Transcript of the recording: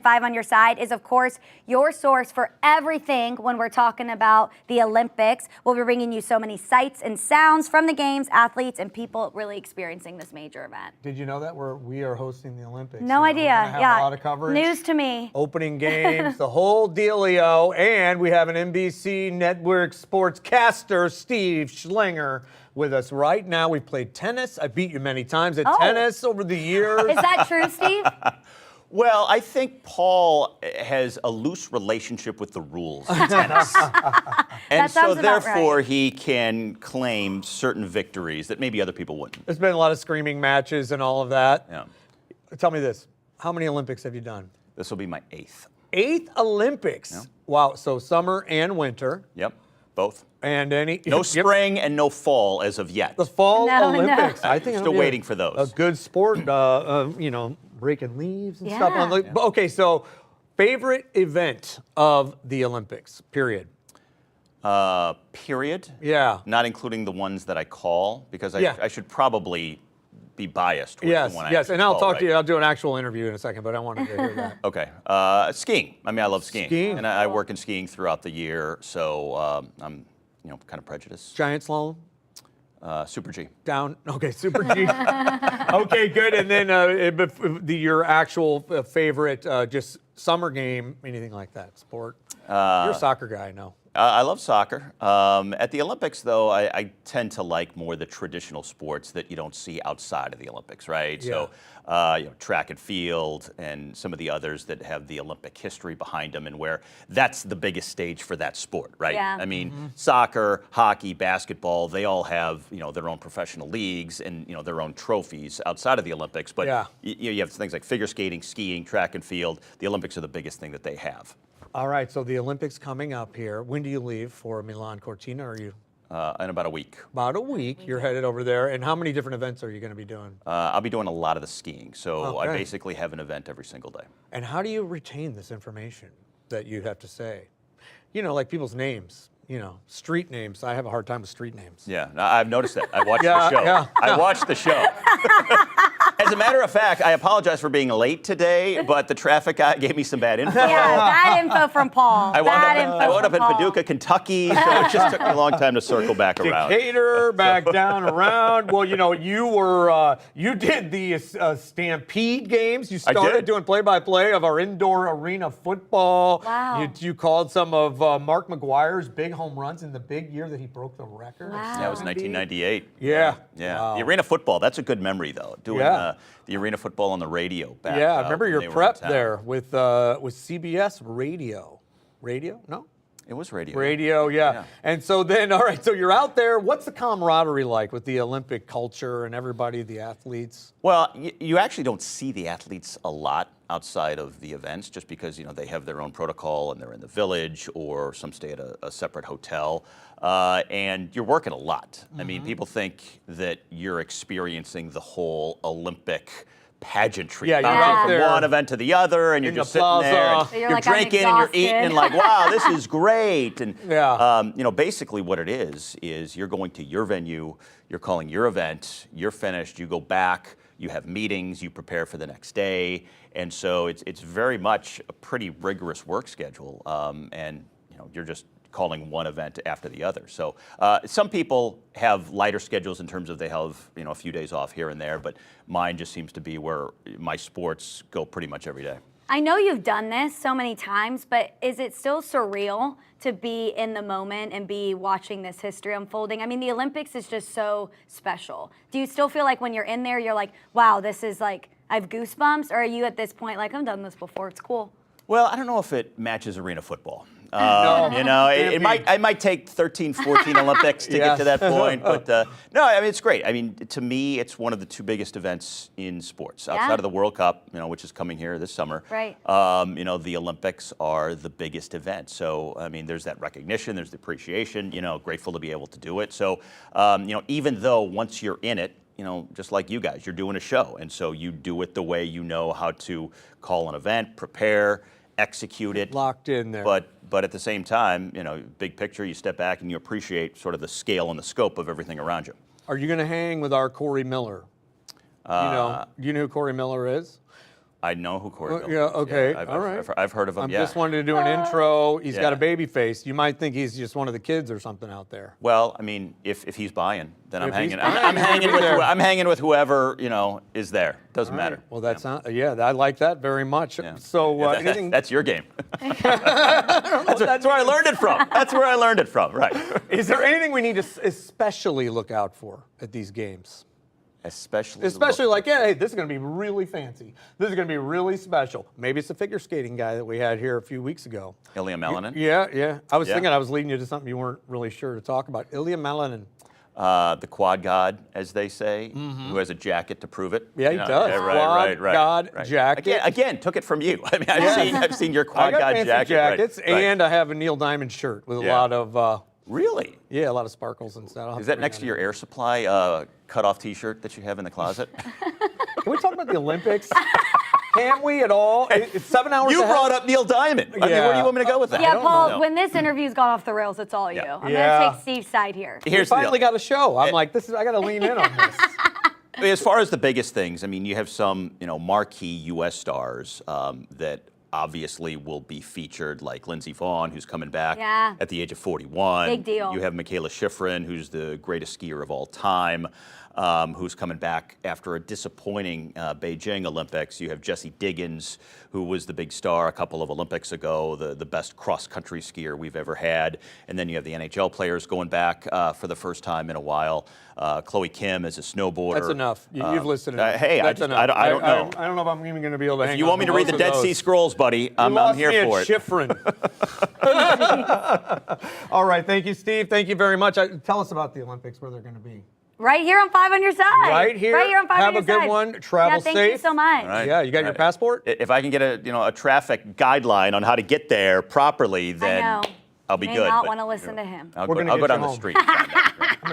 5 on your side is, of course, your source for everything when we're talking about the Olympics. We'll be bringing you so many sights and sounds from the games, athletes, and people really experiencing this major event. Did you know that we are hosting the Olympics? No idea. We're gonna have a lot of coverage. News to me. Opening games, the whole dealio, and we have an NBC Network Sportscaster Steve Schlanger with us right now. We've played tennis. I beat you many times at tennis over the years. Is that true, Steve? Well, I think Paul has a loose relationship with the rules in tennis. And so therefore right. He can claim certain victories that maybe other people wouldn't. There's been a lot of screaming matches and all of that. Yeah. Tell me this. How many Olympics have you done? This will be my 8th. 8th Olympics. Yeah. Wow. So summer and winter. Yep, both. And any No spring and no fall as of yet. The fall No. Olympics. I think Still waiting for those. A good sport, you know, breaking leaves and stuff. Yeah. Okay, so favorite event of the Olympics, period. Period? Yeah. Not including the ones that I call, because I should probably be biased with the one I actually and I'll call, talk right? to you. I'll do an actual interview in a second, but I wanted to hear that. Okay. Skiing. I mean, I love skiing. Skiing. And I work in skiing throughout the year, so I'm, kind of prejudiced. Giant slalom? Super G. Down. Okay, Super G. Okay, good. And then your actual favorite, just summer game, anything like that, sport? You're a soccer guy, I know. I love soccer. At the Olympics, though, I tend to like more the traditional sports that you don't see outside of the Olympics, right? Yeah. So, track and field and some of the others that have the Olympic history behind them and where that's the biggest stage for that sport, right? Yeah. I mean, soccer, hockey, basketball, they all have, their own professional leagues and, their own trophies outside of the Olympics. But you have things like figure skating, skiing, track and field. The Olympics are the biggest thing that they have. All right, so the Olympics coming up here. When do you leave for Milano Cortina? Are you? In about a week. About a week. You're headed over there. And how many different events are you going to be doing? I'll be doing a lot of the skiing. So Okay. I basically have an event every single day. And how do you retain this information that you have to say? Like people's names, street names. I have a hard time with street names. Yeah, I've noticed that. I watched the show. Yeah. I watched the show. As a matter of fact, I apologize for being late today, but the traffic guy gave me some bad info. Yeah, bad info from Paul. I wound up in Paducah, Kentucky, so it just took me a long time to circle back around. Decatur, back down around. Well, you did the Stampede games. You started doing play-by-play of our indoor arena football. Wow. You called some of Mark McGuire's big home runs in the big year that he broke the record. Wow. That was 1998. Yeah. Yeah. Wow. The arena football, that's a good memory, though. Doing the arena football on the radio back. Yeah, I remember when your they were in prep town. there with CBS Radio. Radio? No? It was radio. Radio, yeah. And so then, all right, so you're out there. What's the camaraderie like with the Olympic culture and everybody, the athletes? Well, you actually don't see the athletes a lot outside of the events just because, they have their own protocol and they're in the village or some stay at a separate hotel. And you're working a lot. I mean, people think that you're experiencing the whole Olympic pageantry. Yeah, you're bouncing out from there one event to the other, and you're the just sitting there, and plaza. You're you're like, I'm drinking and you're eating, exhausted. and like, wow, this is great. And Yeah. basically what it is you're going to your venue, you're calling your event, you're finished, you go back, you have meetings, you prepare for the next day, and so it's very much a pretty rigorous work schedule, and you're just calling one event after the other. So some people have lighter schedules in terms of they have a few days off here and there, but mine just seems to be where my sports go pretty much every day. I know you've done this so many times, but is it still surreal to be in the moment and be watching this history unfolding? I mean, the Olympics is just so special. Do you still feel like when you're in there, you're like, wow, this is like, I have goosebumps? Or are you at this point like, I've done this before, it's cool? Well, I don't know if it matches arena football. No, it might take 13, 14 Olympics to get to that point, but no, I mean, it's great. I mean, to me, it's one of the two biggest events in sports outside of the World Cup, which is coming here this summer. Right. The Olympics are the biggest event. So, I mean, there's that recognition, there's the appreciation, grateful to be able to do it. So, even though once you're in it, just like you guys, you're doing a show. And so you do it the way you know how to call an event, prepare, execute it. Locked in there. But at the same time, big picture, you step back and you appreciate sort of the scale and the scope of everything around you. Are you going to hang with our Corey Miller? Do you know who Corey Miller is? I know who Corey Phillips is. Yeah, okay, I've, all right. I've heard of him, I'm yeah. just wanted to do an intro. He's got a Yeah. baby face. You might think he's just one of the kids or something out there. Well, I mean, if he's buying, then I'm If he's hanging. buying, I'm hanging he'll with be there. I'm hanging with whoever is there. Doesn't matter. Well, that's not, yeah, I like that very much. Yeah. So Yeah, anything, that's your game. That's where I learned it from. That's where I learned it from. Right. is there anything we need to especially look out for at these games? Especially like, yeah, hey, this is going to be really fancy. This is going to be really special. Maybe it's the figure skating guy that we had here a few weeks ago. Ilya Melanin. Yeah. I was Yeah. thinking I was leading you to something you weren't really sure to talk about. Ilya Melanin. The quad god, as they say, who has a jacket to prove it. Yeah, he does. Yeah, Quad god jacket. Again, took it from you. I mean, I've seen your I quad got god fancy jacket. jackets, right. and I have a Neil Diamond shirt with a Yeah. lot of, Really? a lot of sparkles and stuff. I'll have Is to that bring next to your Air Supply cut-off T-shirt that you have in the closet? Can we talk about the Olympics? Can we at all? It's 7 hours You ahead. brought up Neil Diamond. I mean, where do you want me to go with that? Yeah, don't Paul, know. when this interview's gone off the rails, it's all you. Yeah. I'm Yeah. going to take Steve's side here. We Here's the finally deal. got a show. I'm like, I got to lean in on this. As far as the biggest things, I mean, you have some, marquee U.S. stars that obviously will be featured, like Lindsey Vonn, who's coming back Yeah. at the age of 41. Big deal. You have Michaela Schifrin, who's the greatest skier of all time, who's coming back after a disappointing Beijing Olympics. You have Jessie Diggins, who was the big star a couple of Olympics ago, the best cross-country skier we've ever had. And then you have the NHL players going back for the first time in a while. Chloe Kim is a snowboarder. That's enough. You've listed enough. Hey, That's enough. I don't know. I don't know if I'm even going to be able to hang If you on want me to read the most of Dead those. Sea Scrolls, buddy, I'm lost here me at for it. Schifrin. All right, thank you, Steve. Thank you very much. Tell us about the Olympics, where they're going to be. Right here on 5 on your side. Right here. Right here on 5 Have on your a good side. one. Travel yeah, thank you safe. so much. All right. Yeah, you got your passport? If I can get a traffic guideline on how to get there properly, then I know. I'll be May good. not but, want to listen to him. I'll We're go, gonna I'll get go you down the home. street. and find out.